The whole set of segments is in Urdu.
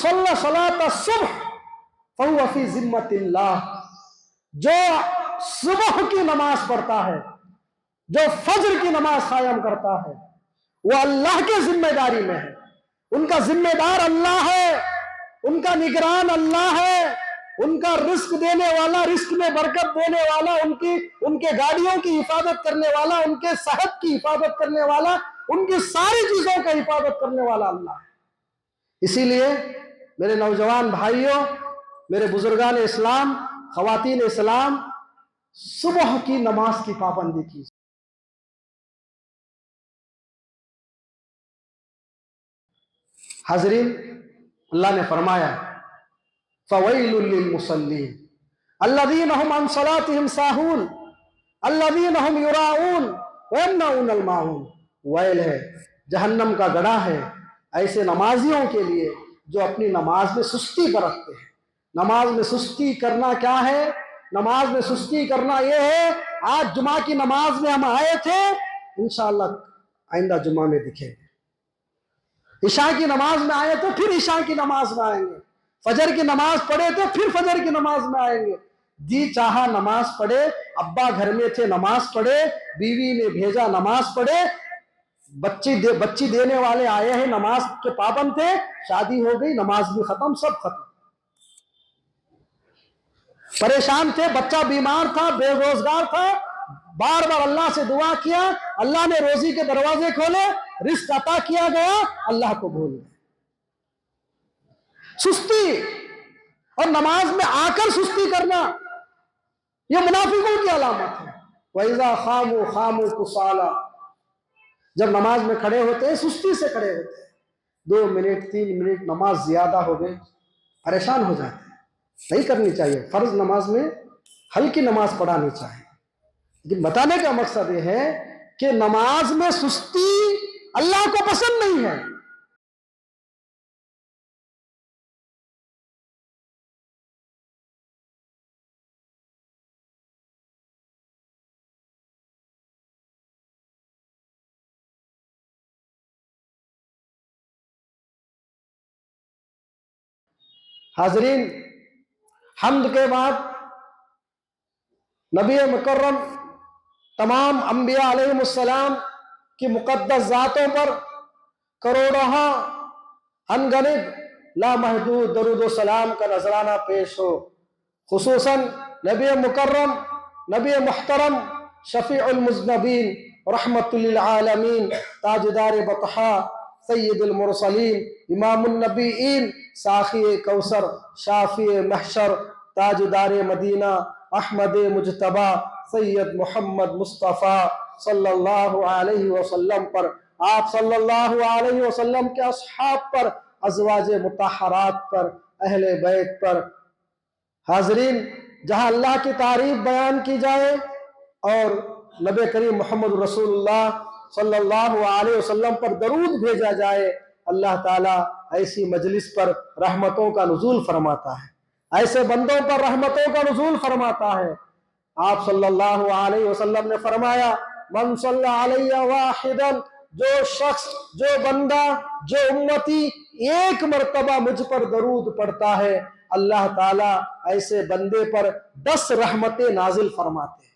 صلی صلاۃ الصبح فہو فی ذمۃ اللہ، جو صبح کی نماز پڑھتا ہے، جو فجر کی نماز قائم کرتا ہے، وہ اللہ کے ذمہ داری میں ہے، ان کا ذمہ دار اللہ ہے، ان کا نگران اللہ ہے، ان کا رزق دینے والا، رزق میں برکت دینے والا، ان کے گاڑیوں کی حفاظت کرنے والا، ان کے صحت کی حفاظت کرنے والا، ان کی ساری چیزوں کا حفاظت کرنے والا اللہ ہے۔ اسی لیے میرے نوجوان بھائیوں، میرے بزرگان اسلام، خواتین اسلام، صبح کی نماز کی پابندی کیجیے۔ حاضرین، اللہ نے فرمایا فویل للمصلین الذین هم عن صلاتهم ساہون الذین هم یراؤون ویمنعون الماعون، ویل ہے، جہنم کا گڑھا ہے ایسے نمازیوں کے لیے جو اپنی نماز میں سستی برتتے ہیں۔ نماز میں سستی کرنا کیا ہے؟ نماز میں سستی کرنا یہ ہے، آج جمعہ کی نماز میں ہم آئے تھے، انشاءاللہ آئندہ جمعہ میں دکھیں گے۔ عشاء کی نماز میں آئے تو پھر عشاء کی نماز میں آئیں گے، فجر کی نماز پڑھے تو پھر فجر کی نماز میں آئیں گے۔ جی چاہا نماز پڑھے، ابا گھر میں تھے نماز پڑھے، بیوی نے بھیجا نماز پڑھے، بچی دینے والے آئے ہیں نماز کے پابند تھے، شادی ہو گئی، نماز بھی ختم، سب ختم۔ پریشان تھے، بچہ بیمار تھا، بے روزگار تھا، بار بار اللہ سے دعا کیا، اللہ نے روزی کے دروازے کھولے، رزق عطا کیا گیا، اللہ کو بھول گئے۔ سستی اور نماز میں آ کر سستی کرنا یہ منافقوں کی علامت ہے۔ وَإِذَا خَامُوا خَامُوا كُسَالَىٰ، جب نماز میں کھڑے ہوتے ہیں سستی سے کھڑے ہوتے ہیں، 2 منٹ 3 منٹ نماز زیادہ ہو گئے پریشان ہو جاتے ہیں۔ نہیں کرنی چاہیے، فرض نماز میں ہلکی نماز پڑھانی چاہیے، لیکن بتانے کا مقصد یہ ہے کہ نماز میں سستی اللہ کو پسند نہیں ہے۔ حاضرین، حمد کے بعد نبی مکرم تمام انبیاء علیہ السلام کی مقدس ذاتوں پر کروڑہا انگنت لامحدود درود و سلام کا نذرانہ پیش ہو۔ خصوصاً نبی مکرم، نبی محترم، شفیع المذنبین، رحمت للعالمین، تاجدار بطحاء، سید المرسلین، امام النبیین، ساقی کوثر، شافی محشر، تاجدار مدینہ، احمد مجتبی، سید محمد مصطفیٰ صلی اللہ علیہ وسلم پر، آپ صلی اللہ علیہ وسلم کے اصحاب پر، ازواج مطہرات پر، اہل بیت پر۔ حاضرین، جہاں اللہ کی تعریف بیان کی جائے اور نبی کریم محمد رسول اللہ صلی اللہ علیہ وسلم پر درود بھیجا جائے، اللہ تعالیٰ ایسی مجلس پر رحمتوں کا نزول فرماتا ہے، ایسے بندوں پر رحمتوں کا نزول فرماتا ہے۔ آپ صلی اللہ علیہ وسلم نے فرمایا، من صلی علیہ واحدا، جو شخص، جو بندہ، جو امتی ایک مرتبہ مجھ پر درود پڑھتا ہے، اللہ تعالیٰ ایسے بندے پر 10 رحمتیں نازل فرماتے ہیں،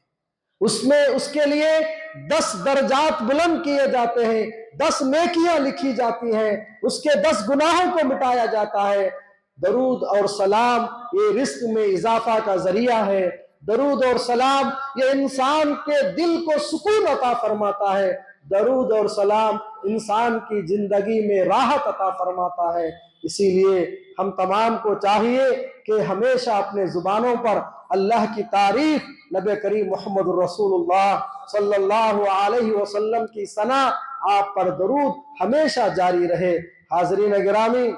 اس کے لیے 10 درجات بلند کیے جاتے ہیں، 10 نیکیاں لکھی جاتی ہیں، اس کے 10 گناہوں کو مٹایا جاتا ہے۔ درود اور سلام یہ رزق میں اضافہ کا ذریعہ ہے، درود اور سلام یہ انسان کے دل کو سکون عطا فرماتا ہے، درود اور سلام انسان کی زندگی میں راحت عطا فرماتا ہے۔ اسی لیے ہم تمام کو چاہیے کہ ہمیشہ اپنے زبانوں پر اللہ کی تعریف، نبی کریم محمد رسول اللہ صلی اللہ علیہ وسلم کی ثنا، آپ پر درود ہمیشہ جاری رہے۔ حاضرین گرامی،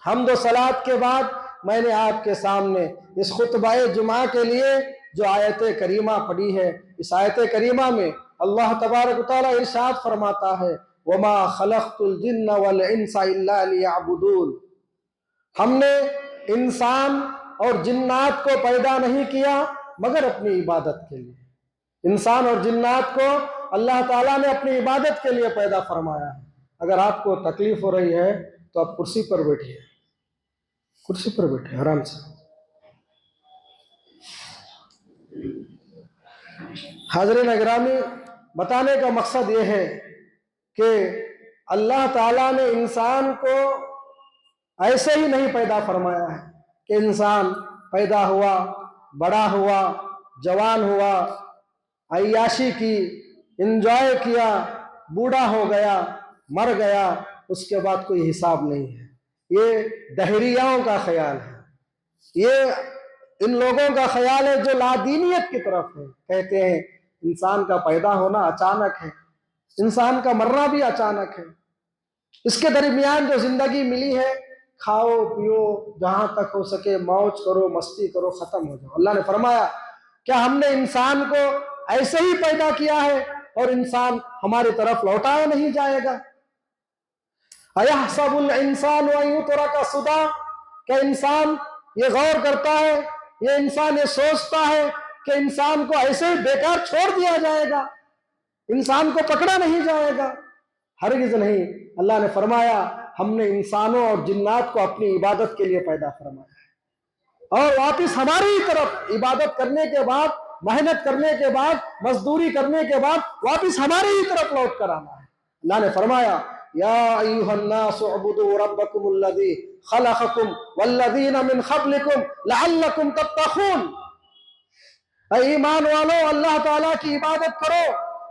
حمد و صلات کے بعد میں نے آپ کے سامنے اس خطبہ جمعہ کے لیے جو آیت کریمہ پڑھی ہے، اس آیت کریمہ میں اللہ تبارک و تعالیٰ ارشاد فرماتا ہے، وَمَا خَلَقْتُ الْجِنَّ وَالْإِنسَ إِلَّا لِيَعْبُدُونَ، ہم نے انسان اور جنات کو پیدا نہیں کیا مگر اپنی عبادت کے لیے۔ انسان اور جنات کو اللہ تعالیٰ نے اپنی عبادت کے لیے پیدا فرمایا ہے۔ اگر آپ کو تکلیف ہو رہی ہے تو آپ کرسی پر بیٹھیے، کرسی پر بیٹھے آرام سے. حاضرین اکرامی، بتانے کا مقصد یہ ہے کہ اللہ تعالیٰ نے انسان کو ایسے ہی نہیں پیدا فرمایا ہے کہ انسان پیدا ہوا، بڑا ہوا، جوان ہوا، عیاشی کی، انجوائے کیا، بوڑھا ہو گیا، مر گیا، اس کے بعد کوئی حساب نہیں ہے. یہ دہریاؤں کا خیال ہے، یہ ان لوگوں کا خیال ہے جو لادینیت کی طرف ہے. کہتے ہیں انسان کا پیدا ہونا اچانک ہے، انسان کا مرنا بھی اچانک ہے. اس کے درمیان جو زندگی ملی ہے، کھاؤ پیو، جہاں تک ہو سکے موج کرو، مستی کرو، ختم ہو جاؤ. اللہ نے فرمایا کیا ہم نے انسان کو ایسے ہی پیدا کیا ہے اور انسان ہماری طرف لوٹایا نہیں جائے گا؟ اَيَحْسَبُ الْإِنسَانُ أَن يُتْرَكَ سُدًى، کہ انسان یہ غور کرتا ہے، یہ انسان یہ سوچتا ہے کہ انسان کو ایسے ہی بیکار چھوڑ دیا جائے گا، انسان کو پکڑا نہیں جائے گا؟ ہرگز نہیں. اللہ نے فرمایا ہم نے انسانوں اور جنات کو اپنی عبادت کے لیے پیدا فرمایا ہے، اور واپس ہماری ہی طرف عبادت کرنے کے بعد، محنت کرنے کے بعد، مزدوری کرنے کے بعد واپس ہماری ہی طرف لوٹ کر آنا ہے. اللہ نے فرمایا یا ایھا الناس اعبدوا ربکم الذی خلقکم والذین من قبلکم لعلکم تتقون. اے ایمان والو، اللہ تعالیٰ کی عبادت کرو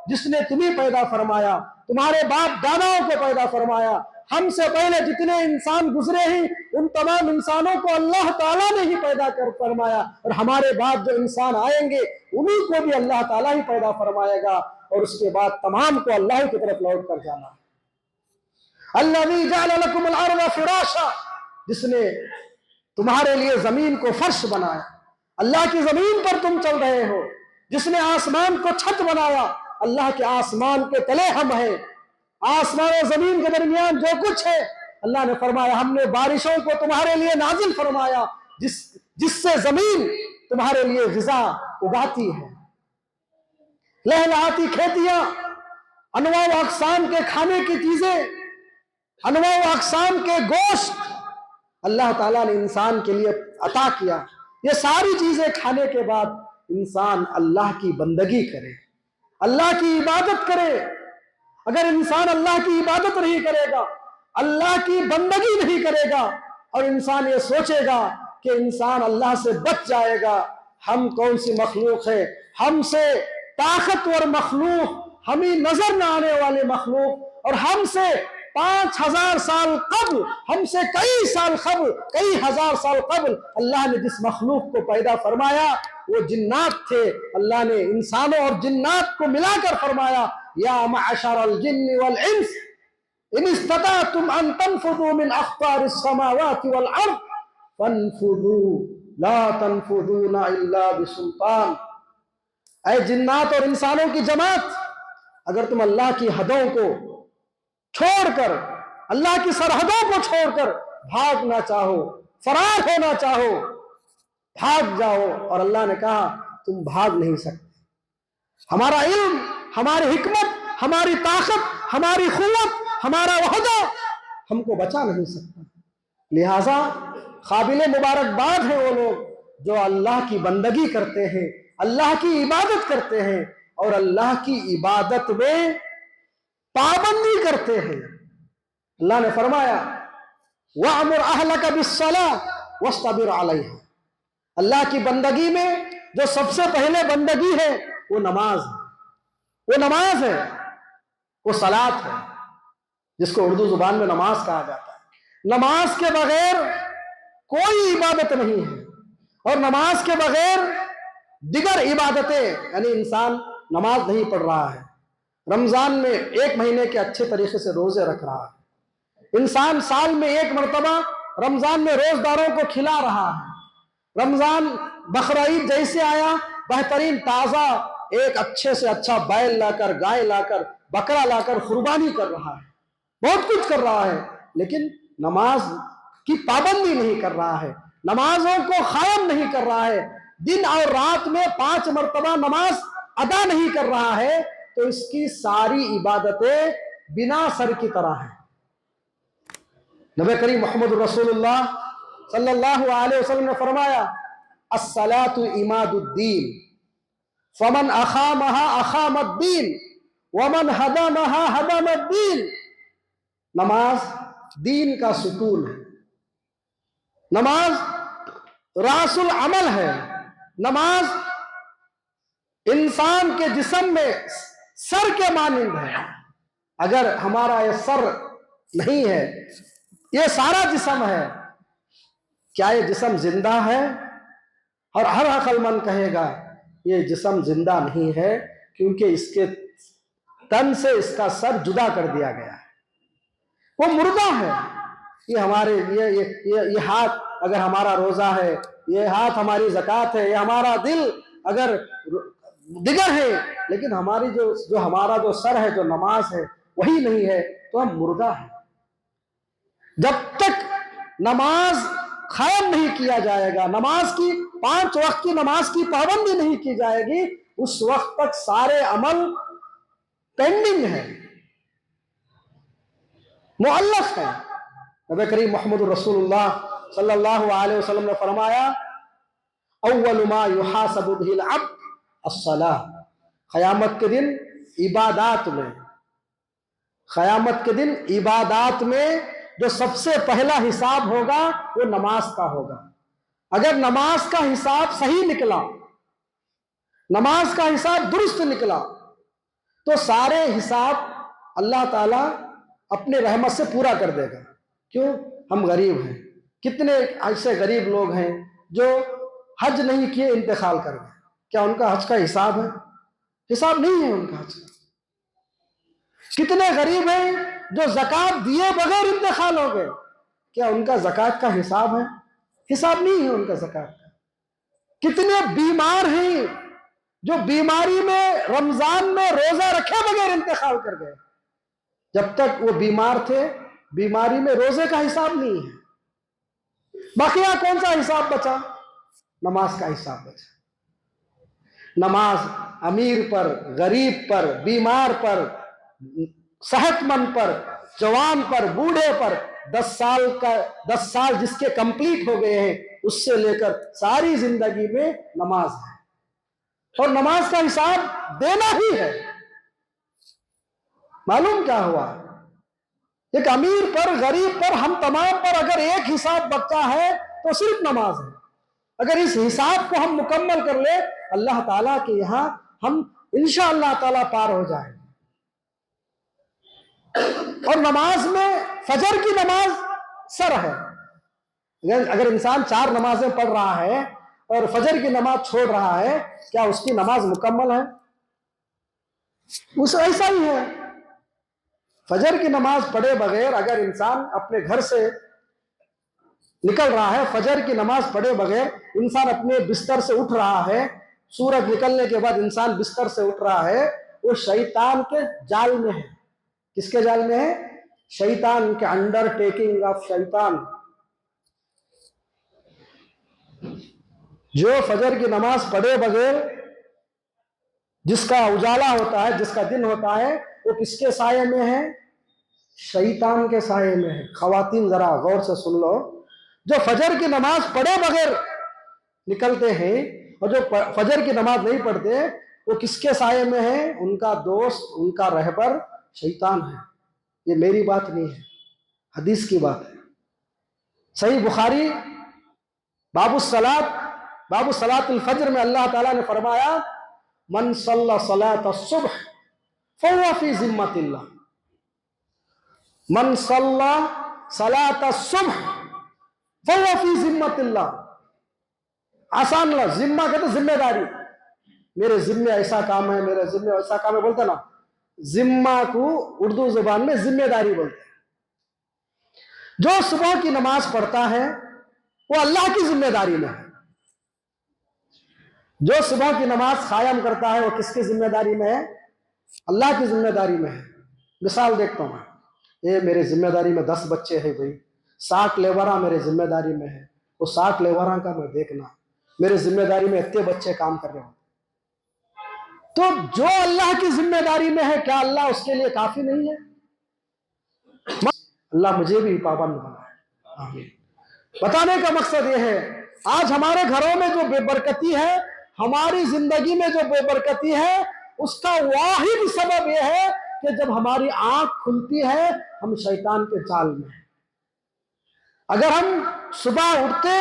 جس نے تمہیں پیدا فرمایا، تمہارے باپ داداؤں کو پیدا فرمایا. ہم سے پہلے جتنے انسان گزرے ہیں ان تمام انسانوں کو اللہ تعالیٰ نے ہی پیدا کر فرمایا، اور ہمارے بعد جو انسان آئیں گے انہیں کو بھی اللہ تعالیٰ ہی پیدا فرمائے گا، اور اس کے بعد تمام کو اللہ کی طرف لوٹ کر جانا ہے. الذی جعل لکم الارض فراشا، جس نے تمہارے لیے زمین کو فرش بنایا. اللہ کی زمین پر تم چل رہے ہو. جس نے آسمان کو چھت بنایا، اللہ کے آسمان کے تلے ہم ہیں. آسمان و زمین کے درمیان جو کچھ ہے، اللہ نے فرمایا ہم نے بارشوں کو تمہارے لیے نازل فرمایا، جس سے زمین تمہارے لیے غذا اگاتی ہے. لہلہاتی کھیتیاں، انواع و اقسام کے کھانے کی چیزیں، انواع و اقسام کے گوشت اللہ تعالیٰ نے انسان کے لیے عطا کیا. یہ ساری چیزیں کھانے کے بعد انسان اللہ کی بندگی کرے، اللہ کی عبادت کرے. اگر انسان اللہ کی عبادت نہیں کرے گا، اللہ کی بندگی نہیں کرے گا، اور انسان یہ سوچے گا کہ انسان اللہ سے بچ جائے گا، ہم کون سی مخلوق ہے، ہم سے طاقتور مخلوق، ہمیں نظر نہ آنے والے مخلوق، اور ہم سے 5000 سال قبل، ہم سے کئی سال قبل، کئی ہزار سال قبل اللہ نے جس مخلوق کو پیدا فرمایا وہ جنات تھے. اللہ نے انسانوں اور جنات کو ملا کر فرمایا یا معشر الجن والانس ان استطعتم ان تنفذوا من اقطار السماوات والارض فانفذوا لا تنفذون الا بسلطان. اے جنات اور انسانوں کی جماعت، اگر تم اللہ کی حدوں کو چھوڑ کر، اللہ کی سرحدوں کو چھوڑ کر بھاگنا چاہو، فرار ہونا چاہو، بھاگ جاؤ. اور اللہ نے کہا تم بھاگ نہیں سکتے. ہمارا علم، ہماری حکمت، ہماری طاقت، ہماری قوت، ہمارا وحدہ ہم کو بچا نہیں سکتا. لہذا قابل مبارکباد ہیں وہ لوگ جو اللہ کی بندگی کرتے ہیں، اللہ کی عبادت کرتے ہیں، اور اللہ کی عبادت میں پابندی کرتے ہیں. اللہ نے فرمایا وَأْمُرْ أَهْلَكَ بِالصَّلَاةِ وَاصْطَبِرْ عَلَيْهَا. اللہ کی بندگی میں جو سب سے پہلے بندگی ہے وہ نماز ہے، وہ نماز ہے، وہ صلاۃ ہے، جس کو اردو زبان میں نماز کہا جاتا ہے. نماز کے بغیر کوئی عبادت نہیں ہے، اور نماز کے بغیر دیگر عبادتیں، یعنی انسان نماز نہیں پڑھ رہا ہے، رمضان میں 1 مہینے کے اچھے طریقے سے روزے رکھ رہا ہے، انسان سال میں 1 مرتبہ رمضان میں روزداروں کو کھلا رہا ہے، رمضان بقرعید جیسے آیا بہترین تازہ ایک اچھے سے اچھا بیل لا کر، گائے لا کر، بکرا لا کر قربانی کر رہا ہے، بہت کچھ کر رہا ہے، لیکن نماز کی پابندی نہیں کر رہا ہے، نمازوں کو قائم نہیں کر رہا ہے، دن اور رات میں 5 مرتبہ نماز ادا نہیں کر رہا ہے، تو اس کی ساری عبادتیں بنا سر کی طرح ہیں. نبی کریم محمد رسول اللہ صلی اللہ علیہ وسلم نے فرمایا الصلاۃ عماد الدین فمن اقامها اقام الدین ومن هدمها هدم الدین. نماز دین کا ستون ہے، نماز راس العمل ہے، نماز انسان کے جسم میں سر کے مانند ہے. اگر ہمارا یہ سر نہیں ہے، یہ سارا جسم ہے، کیا یہ جسم زندہ ہے؟ اور ہر عقل مند کہے گا یہ جسم زندہ نہیں ہے، کیونکہ اس کے تن سے اس کا سر جدا کر دیا گیا ہے، وہ مردہ ہے. یہ ہمارے یہ ہاتھ اگر ہمارا روزہ ہے، یہ ہاتھ ہماری زکوٰۃ ہے، یہ ہمارا دل اگر دیگر ہے، لیکن ہماری جو ہمارا جو سر ہے، جو نماز ہے، وہی نہیں ہے، تو ہم مردہ ہیں. جب تک نماز قائم نہیں کیا جائے گا، نماز کی 5 وقت کی نماز کی پابندی نہیں کی جائے گی، اس وقت تک سارے عمل پینڈنگ ہے، معلق ہے. نبی کریم محمد رسول اللہ صلی اللہ علیہ وسلم نے فرمایا اول ما یحاسب به العبد الصلاۃ. قیامت کے دن عبادات میں جو سب سے پہلا حساب ہوگا وہ نماز کا ہوگا. اگر نماز کا حساب صحیح نکلا، نماز کا حساب درست نکلا، تو سارے حساب اللہ تعالیٰ اپنے رحمت سے پورا کر دے گا. کیوں؟ ہم غریب ہیں. کتنے ایسے غریب لوگ ہیں جو حج نہیں کیے انتقال کر گئے، کیا ان کا حج کا حساب ہے؟ حساب نہیں ہے ان کا حج کا. کتنے غریب ہیں جو زکوٰۃ دیے بغیر انتقال ہو گئے، کیا ان کا زکوٰۃ کا حساب ہے؟ حساب نہیں ہے ان کا زکوٰۃ کا. کتنے بیمار ہیں جو بیماری میں رمضان میں روزہ رکھے بغیر انتقال کر گئے. جب تک وہ بیمار تھے، بیماری میں روزے کا حساب نہیں ہے. بقیہ کون سا حساب بچا؟ نماز کا حساب بچا. نماز امیر پر، غریب پر، بیمار پر، صحت مند پر، جوان پر، بوڑھے پر، 10 سال جس کے کمپلیٹ ہو گئے ہیں، اس سے لے کر ساری زندگی میں نماز ہے، اور نماز کا حساب دینا ہی ہے. معلوم کیا ہوا؟ ایک امیر پر، غریب پر، ہم تمام پر اگر ایک حساب بچا ہے تو صرف نماز ہے. اگر اس حساب کو ہم مکمل کر لیں، اللہ تعالیٰ کے یہاں ہم انشاءاللہ تعالیٰ پار ہو جائیں. اور نماز میں فجر کی نماز سر ہے. اگر انسان 4 نمازیں پڑھ رہا ہے اور فجر کی نماز چھوڑ رہا ہے، کیا اس کی نماز مکمل ہے؟ اس ایسا ہی ہے. فجر کی نماز پڑھے بغیر اگر انسان اپنے گھر سے نکل رہا ہے، فجر کی نماز پڑھے بغیر انسان اپنے بستر سے اٹھ رہا ہے، سورج نکلنے کے بعد انسان بستر سے اٹھ رہا ہے، وہ شیطان کے جال میں ہے. کس کے جال میں ہے؟ شیطان کے انڈر ٹیکنگ آف شیطان. جو فجر کی نماز پڑھے بغیر جس کا اجالا ہوتا ہے، جس کا دن ہوتا ہے، وہ کس کے سائے میں ہے؟ شیطان کے سائے میں ہے. خواتین ذرا غور سے سن لو، جو فجر کی نماز پڑھے بغیر نکلتے ہیں اور جو فجر کی نماز نہیں پڑھتے، وہ کس کے سائے میں ہے؟ ان کا دوست، ان کا رہبر شیطان ہے. یہ میری بات نہیں ہے، حدیث کی بات ہے. صحیح بخاری باب صلاۃ الفجر میں اللہ تعالیٰ نے فرمایا من صلی صلاۃ الصبح فهو فی ذمۃ اللہ. من صلی صلاۃ الصبح فهو فی ذمۃ اللہ. آسان لفظ، ذمہ کہتے ذمہ داری. میرے ذمہ ایسا کام ہے، میرے ذمہ ایسا کام ہے، بولتے نا. ذمہ کو اردو زبان میں ذمہ داری بولتے ہیں. جو صبح کی نماز پڑھتا ہے وہ اللہ کی ذمہ داری میں ہے. جو صبح کی نماز قائم کرتا ہے وہ کس کی ذمہ داری میں ہے؟ اللہ کی ذمہ داری میں ہے. مثال دیکھتا ہوں میں، میرے ذمہ داری میں 10 بچے ہیں بھائی، 60 لیبراں میرے ذمہ داری میں ہے. وہ 60 لیبراں کا میں دیکھنا، میرے ذمہ داری میں اتنے بچے کام کر رہے ہوں. تو جو اللہ کی ذمہ داری میں ہے، کیا اللہ اس کے لیے کافی نہیں ہے؟ اللہ مجھے بھی پابند بنائے. آمین. بتانے کا مقصد یہ ہے آج ہمارے گھروں میں جو بے برکتی ہے، ہماری زندگی میں جو بے برکتی ہے، اس کا واحد سبب یہ ہے کہ جب ہماری آنکھ کھلتی ہے ہم شیطان کے جال میں ہیں۔ اگر ہم صبح اٹھتے،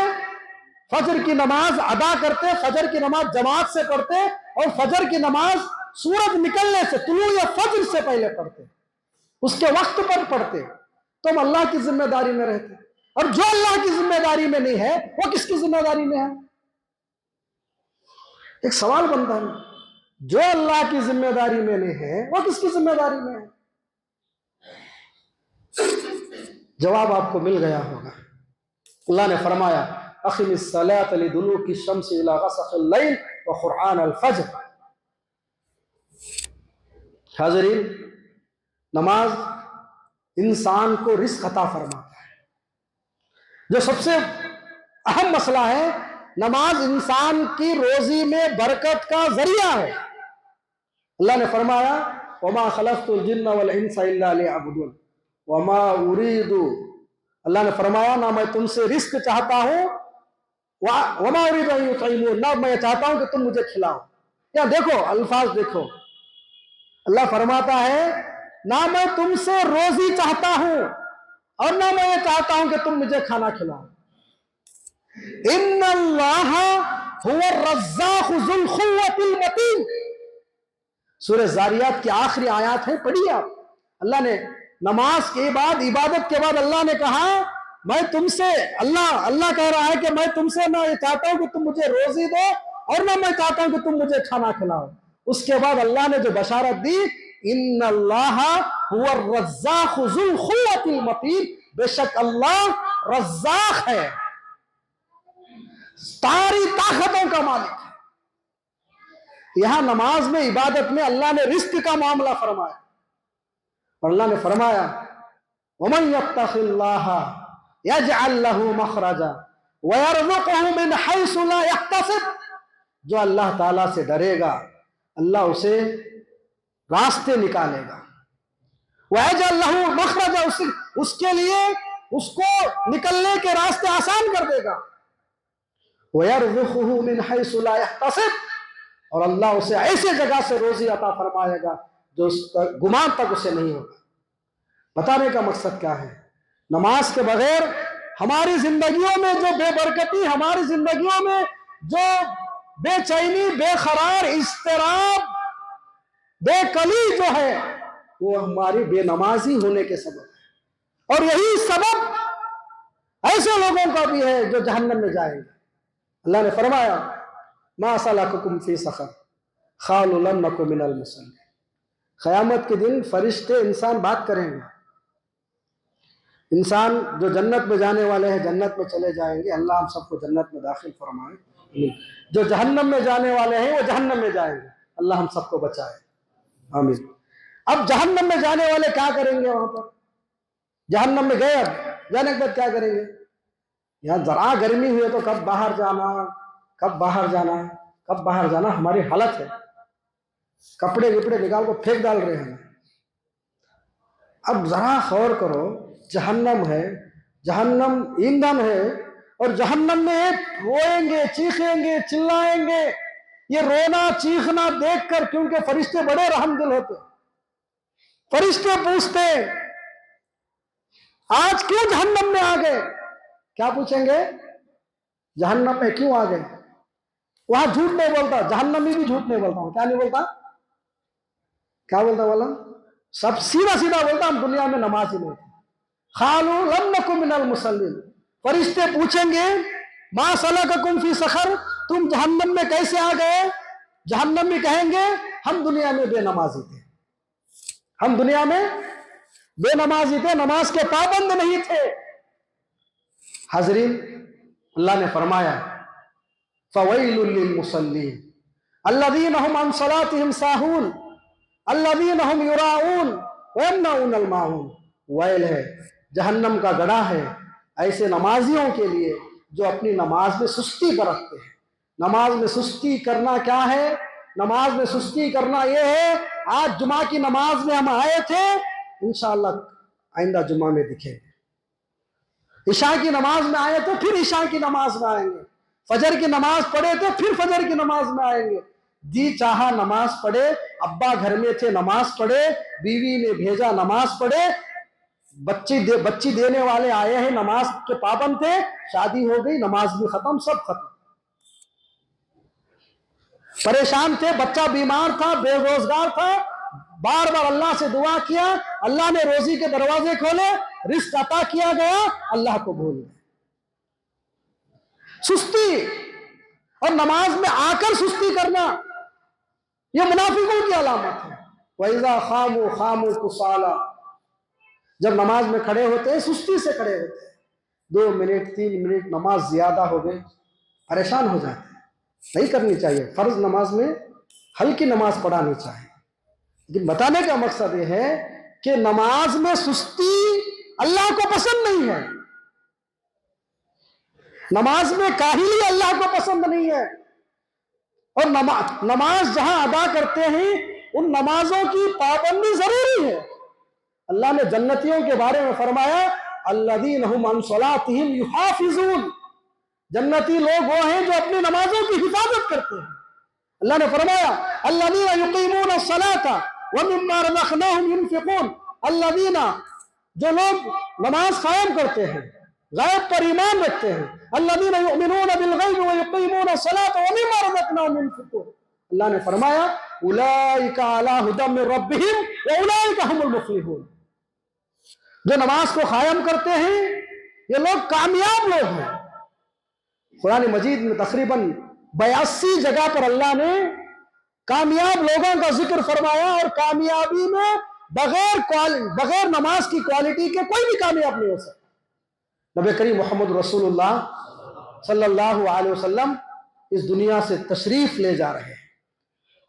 فجر کی نماز ادا کرتے، فجر کی نماز جماعت سے پڑھتے اور فجر کی نماز سورج نکلنے سے، طلوع فجر سے پہلے پڑھتے، اس کے وقت پر پڑھتے، تو ہم اللہ کی ذمہ داری میں رہتے۔ اور جو اللہ کی ذمہ داری میں نہیں ہے وہ کس کی ذمہ داری میں ہے؟ ایک سوال بنتا ہے، جو اللہ کی ذمہ داری میں نہیں ہے وہ کس کی ذمہ داری میں ہے؟ جواب آپ کو مل گیا ہوگا۔ اللہ نے فرمایا اقم الصلاۃ لدلوک الشمس الی غسق اللیل وقرآن الفجر۔ حاضرین، نماز انسان کو رزق عطا فرماتا ہے۔ جو سب سے اہم مسئلہ ہے، نماز انسان کی روزی میں برکت کا ذریعہ ہے۔ اللہ نے فرمایا وما خلقت الجن والانس الا ليعبدون وما اريد، اللہ نے فرمایا نہ میں تم سے رزق چاہتا ہوں، وما اريد ان يطعمون، نہ میں چاہتا ہوں کہ تم مجھے کھلاؤ۔ یا دیکھو الفاظ دیکھو، اللہ فرماتا ہے نہ میں تم سے روزی چاہتا ہوں اور نہ میں یہ چاہتا ہوں کہ تم مجھے کھانا کھلاؤ۔ ان اللہ هو الرزاق ذو القوۃ المتین، سورہ زاریات کی آخری آیات ہیں، پڑھیے آپ۔ اللہ نے نماز کے بعد، عبادت کے بعد اللہ نے کہا میں تم سے، اللہ کہہ رہا ہے کہ میں تم سے نہ یہ چاہتا ہوں کہ تم مجھے روزی دو اور نہ میں چاہتا ہوں کہ تم مجھے کھانا کھلاؤ۔ اس کے بعد اللہ نے جو بشارت دی ان اللہ هو الرزاق ذو القوۃ المتین، بے شک اللہ رزاق ہے، ساری طاقتوں کا مالک ہے۔ یہاں نماز میں، عبادت میں اللہ نے رزق کا معاملہ فرمایا، اور اللہ نے فرمایا وَمَن يَتَّقِ اللَّهَ يَجْعَلْ لَهُ مَخْرَجًا وَيَرْزُقْهُ مِنْ حَيْثُ لَا يَحْتَسِبُ، جو اللہ تعالیٰ سے ڈرے گا اللہ اسے راستے نکالے گا، وَيَجْعَلْ لَهُ مَخْرَجًا، اس کے لیے اس کو نکلنے کے راستے آسان کر دے گا، وَيَرْزُقْهُ مِنْ حَيْثُ لَا يَحْتَسِبُ، اور اللہ اسے ایسے جگہ سے روزی عطا فرمائے گا جو اس کا گمان تک اسے نہیں ہوگا۔ بتانے کا مقصد کیا ہے؟ نماز کے بغیر ہماری زندگیوں میں جو بے برکتی، ہماری زندگیوں میں جو بے چینی، بے قرار، اضطراب، بے کلی جو ہے، وہ ہماری بے نمازی ہونے کے سبب ہے، اور یہی سبب ایسے لوگوں کا بھی ہے جو جہنم میں جائیں گے۔ اللہ نے فرمایا ما سلککم فی سقر قالوا لم نک من المصلین، قیامت کے دن فرشتے انسان بات کریں گے، انسان جو جنت میں جانے والے ہیں جنت میں چلے جائیں گے، اللہ ہم سب کو جنت میں داخل فرمائے، جو جہنم میں جانے والے ہیں وہ جہنم میں جائیں گے، اللہ ہم سب کو بچائے، آمین۔ اب جہنم میں جانے والے کیا کریں گے؟ وہاں پر جہنم میں گئے، اب جانے کے بعد کیا کریں گے؟ یہاں ذرا گرمی ہوئی تو کب باہر جانا، کب باہر جانا، کب باہر جانا، ہماری حالت ہے، کپڑے وپڑے نکال کو پھینک ڈال رہے ہیں۔ اب ذرا غور کرو، جہنم ہے، جہنم ایندھن ہے، اور جہنم میں روئیں گے، چیخیں گے، چلائیں گے۔ یہ رونا چیخنا دیکھ کر، کیونکہ فرشتے بڑے رحم دل ہوتے، فرشتے پوچھتے آج کیوں جہنم میں آ گئے؟ کیا پوچھیں گے؟ جہنم میں کیوں آ گئے؟ وہاں جھوٹ نہیں بولتا، جہنمی بھی جھوٹ نہیں بولتا ہوں، کیا نہیں بولتا؟ کیا بولتا والا؟ سب سیدھا سیدھا بولتا ہم دنیا میں نماز ہی نہیں تھے۔ قالوا لم نک من المصلین، فرشتے پوچھیں گے ما سلککم فی سقر، تم جہنم میں کیسے آ گئے؟ جہنمی کہیں گے ہم دنیا میں بے نمازی تھے، ہم دنیا میں بے نمازی تھے، نماز کے پابند نہیں تھے۔ حاضرین، اللہ نے فرمایا فویل للمصلین الذین هم عن صلاتهم ساہون الذین هم یراؤون ویمنعون الماعون، ویل ہے، جہنم کا گڑھا ہے ایسے نمازیوں کے لیے جو اپنی نماز میں سستی برتتے ہیں۔ نماز میں سستی کرنا کیا ہے؟ نماز میں سستی کرنا یہ ہے، آج جمعہ کی نماز میں ہم آئے تھے، انشاءاللہ آئندہ جمعہ میں دکھیں گے، عشاء کی نماز میں آئے تو پھر عشاء کی نماز میں آئیں گے، فجر کی نماز پڑھے تو پھر فجر کی نماز میں آئیں گے، جی چاہا نماز پڑھے، ابا گھر میں تھے نماز پڑھے، بیوی نے بھیجا نماز پڑھے، بچی دینے والے آئے ہیں نماز کے پابند تھے، شادی ہو گئی نماز بھی ختم، سب ختم۔ پریشان تھے، بچہ بیمار تھا، بے روزگار تھا، بار بار اللہ سے دعا کیا، اللہ نے روزی کے دروازے کھولے، رزق عطا کیا گیا، اللہ کو بھول گئے۔ سستی اور نماز میں آ کر سستی کرنا یہ منافقوں کی علامت ہے۔ وَإِذَا خَامُوا خَامُوا كُسَالَىٰ، جب نماز میں کھڑے ہوتے ہیں سستی سے کھڑے ہوتے ہیں، 2 منٹ 3 منٹ نماز زیادہ ہو گئے پریشان ہو جاتے ہیں۔ نہیں کرنی چاہیے، فرض نماز میں ہلکی نماز پڑھانی چاہیے، لیکن بتانے کا مقصد یہ ہے کہ نماز میں سستی اللہ کو پسند نہیں ہے، نماز میں کاہلی اللہ کو پسند نہیں ہے، اور نماز جہاں ادا کرتے ہیں ان نمازوں کی پابندی ضروری ہے۔ اللہ نے جنتیوں کے بارے میں فرمایا الذین هم عن صلاتهم یحافظون، جنتی لوگ وہ ہیں جو اپنی نمازوں کی حفاظت کرتے ہیں۔ اللہ نے فرمایا الذین یقیمون الصلاۃ ومما رزقناہم ینفقون، الذین، جو لوگ نماز قائم کرتے ہیں، غیب پر ایمان رکھتے ہیں، الذین یؤمنون بالغیب ویقیمون الصلاۃ ومما رزقناہم ینفقون، اللہ نے فرمایا اولئک علی ھدی من ربہم واولئک ھم المفلحون، جو نماز کو قائم کرتے ہیں یہ لوگ کامیاب لوگ ہیں۔ قرآن مجید میں تقریباً 82 جگہ پر اللہ نے کامیاب لوگوں کا ذکر فرمایا، اور کامیابی میں بغیر نماز کی کوالٹی کے کوئی بھی کامیاب نہیں ہو سکتا۔ نبی کریم محمد رسول اللہ صلی اللہ علیہ وسلم اس دنیا سے تشریف لے جا رہے ہیں۔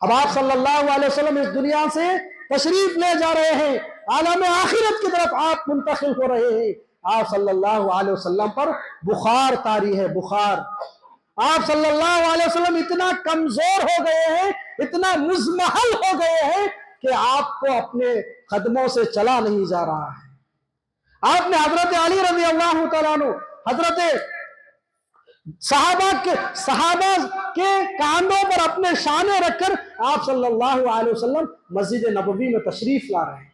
اب آپ صلی اللہ علیہ وسلم اس دنیا سے تشریف لے جا رہے ہیں، عالم آخرت کی طرف آپ منتقل ہو رہے ہیں۔ آپ صلی اللہ علیہ وسلم پر بخار طاری ہے، بخار۔ آپ صلی اللہ علیہ وسلم اتنا کمزور ہو گئے ہیں، اتنا مزمحل ہو گئے ہیں کہ آپ کو اپنے قدموں سے چلا نہیں جا رہا ہے۔ آپ نے حضرت علی رضی اللہ تعالیٰ عنہ، حضرت صحابہ کے کاندھوں پر اپنے شانے رکھ کر آپ صلی اللہ علیہ وسلم مسجد نبوی میں تشریف لا رہے ہیں،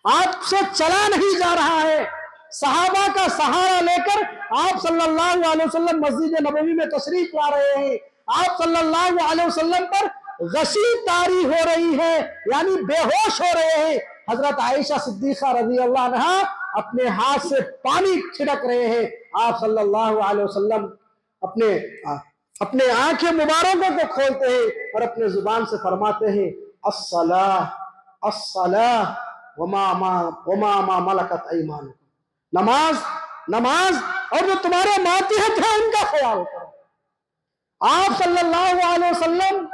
آپ سے چلا نہیں جا رہا ہے، صحابہ کا سہارا لے کر آپ صلی اللہ علیہ وسلم مسجد نبوی میں تشریف لا رہے ہیں، آپ صلی اللہ علیہ وسلم پر غشی طاری ہو رہی ہے، یعنی بے ہوش ہو رہے ہیں۔ حضرت عائشہ صدیقہ رضی اللہ عنہا اپنے ہاتھ سے پانی چھڑک رہے ہیں، آپ صلی اللہ علیہ وسلم اپنے آنکھیں مبارکوں کو کھولتے ہیں اور اپنے زبان سے فرماتے ہیں الصلاۃ الصلاۃ وما ما ملکت ایمانکم، نماز اور جو تمہارے ماتحت ہیں ان کا خیال کرو۔ آپ صلی اللہ علیہ وسلم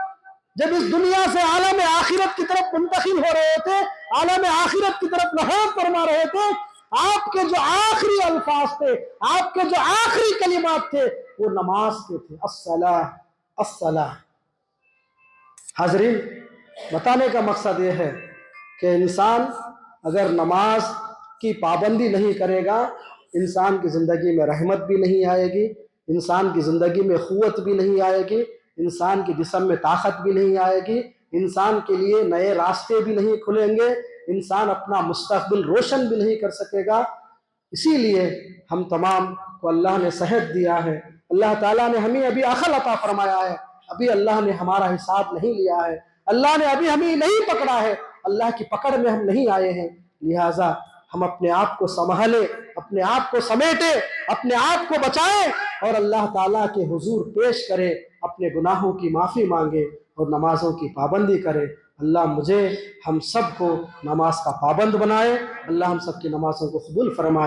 جب اس دنیا سے عالم آخرت کی طرف منتقل ہو رہے تھے، عالم آخرت کی طرف رحلت فرما رہے تھے، آپ کے جو آخری الفاظ تھے، آپ کے جو آخری کلمات تھے وہ نماز کے تھے، الصلاۃ الصلاۃ۔ حاضرین، بتانے کا مقصد یہ ہے کہ انسان اگر نماز کی پابندی نہیں کرے گا، انسان کی زندگی میں رحمت بھی نہیں آئے گی، انسان کی زندگی میں قوت بھی نہیں آئے گی، انسان کے جسم میں طاقت بھی نہیں آئے گی، انسان کے لیے نئے راستے بھی نہیں کھلیں گے، انسان اپنا مستقبل روشن بھی نہیں کر سکے گا۔ اسی لیے ہم تمام کو اللہ نے صحت دیا ہے، اللہ تعالیٰ نے ہمیں ابھی عقل عطا فرمایا ہے، ابھی اللہ نے ہمارا حساب نہیں لیا ہے، اللہ نے ابھی ہمیں نہیں پکڑا ہے، اللہ کی پکڑ میں ہم نہیں آئے ہیں، لہٰذا ہم اپنے آپ کو سنبھالیں، اپنے آپ کو سمیٹیں، اپنے آپ کو بچائیں اور اللہ تعالیٰ کے حضور پیش کریں، اپنے گناہوں کی معافی مانگے اور نمازوں کی پابندی کرے۔ اللہ مجھے ہم سب کو نماز کا پابند بنائے، اللہ ہم سب کی نمازوں کو قبول فرمائے۔